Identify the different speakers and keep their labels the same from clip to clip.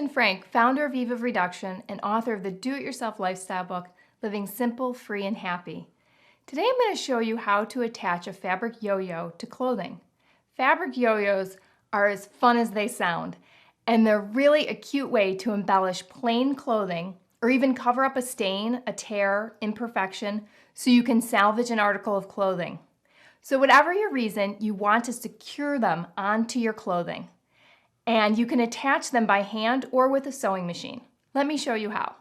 Speaker 1: Kristen Frank, founder of Eve of Reduction and author of the Do-It-Yourself lifestyle book, Living Simple, Free, and Happy. Today I'm going to show you how to attach a fabric yo-yo to clothing. Fabric yo-yos are as fun as they sound, and they're really a cute way to embellish plain clothing or even cover up a stain, a tear, imperfection, so you can salvage an article of clothing. So whatever your reason, you want to secure them onto your clothing. And you can attach them by hand or with a sewing machine. Let me show you how.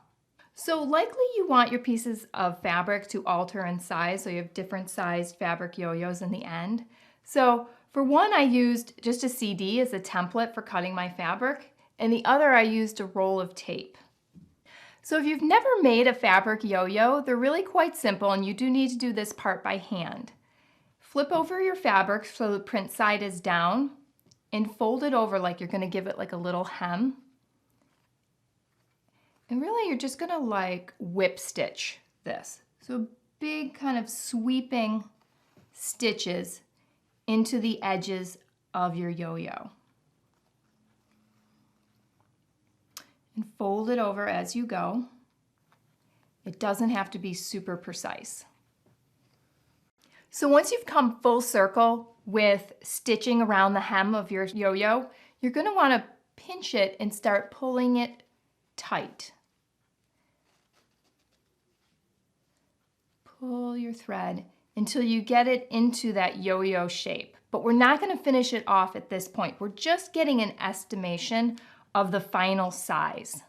Speaker 1: So likely you want your pieces of fabric to alter in size, so you have different sized fabric yo-yos in the end. So for one, I used just a CD as a template for cutting my fabric, and the other I used a roll of tape. So if you've never made a fabric yo-yo, they're really quite simple, and you do need to do this part by hand. Flip over your fabric so the print side is down and fold it over like you're going to give it like a little hem. And really you're just going to like whip stitch this. So big kind of sweeping stitches into the edges of your yo-yo. And fold it over as you go. It doesn't have to be super precise. So once you've come full circle with stitching around the hem of your yo-yo, you're going to want to pinch it and start pulling it tight. Pull your thread until you get it into that yo-yo shape. But we're not going to finish it off at this point. We're just getting an estimation of the final size.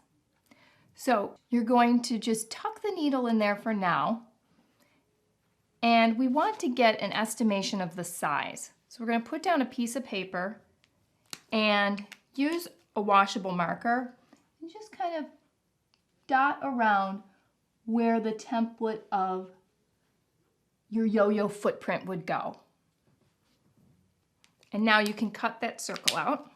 Speaker 1: So you're going to just tuck the needle in there for now. And we want to get an estimation of the size. So we're going to put down a piece of paper and use a washable marker and just kind of dot around where the template of your yo-yo footprint would go. And now you can cut that circle out.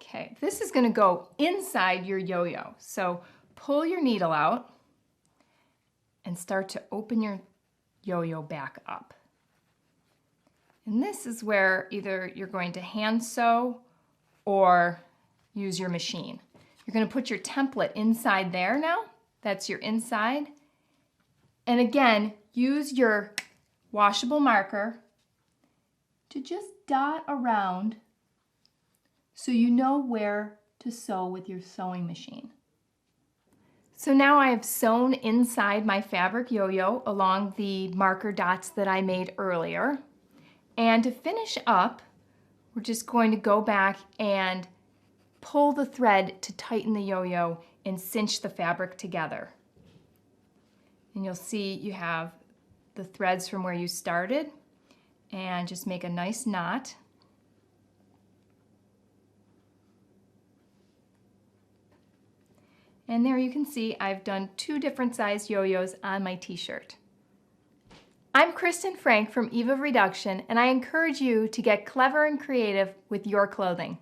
Speaker 1: Okay, this is going to go inside your yo-yo. So pull your needle out and start to open your yo-yo back up. And this is where either you're going to hand sew or use your machine. You're going to put your template inside there now. That's your inside. And again, use your washable marker to just dot around so you know where to sew with your sewing machine. So now I have sewn inside my fabric yo-yo along the marker dots that I made earlier. And to finish up, we're just going to go back and pull the thread to tighten the yo-yo and cinch the fabric together. And you'll see you have the threads from where you started, and just make a nice knot. And there you can see I've done 2 different sized yo-yos on my t-shirt. I'm Kristen Frank from Eve of Reduction, and I encourage you to get clever and creative with your clothing.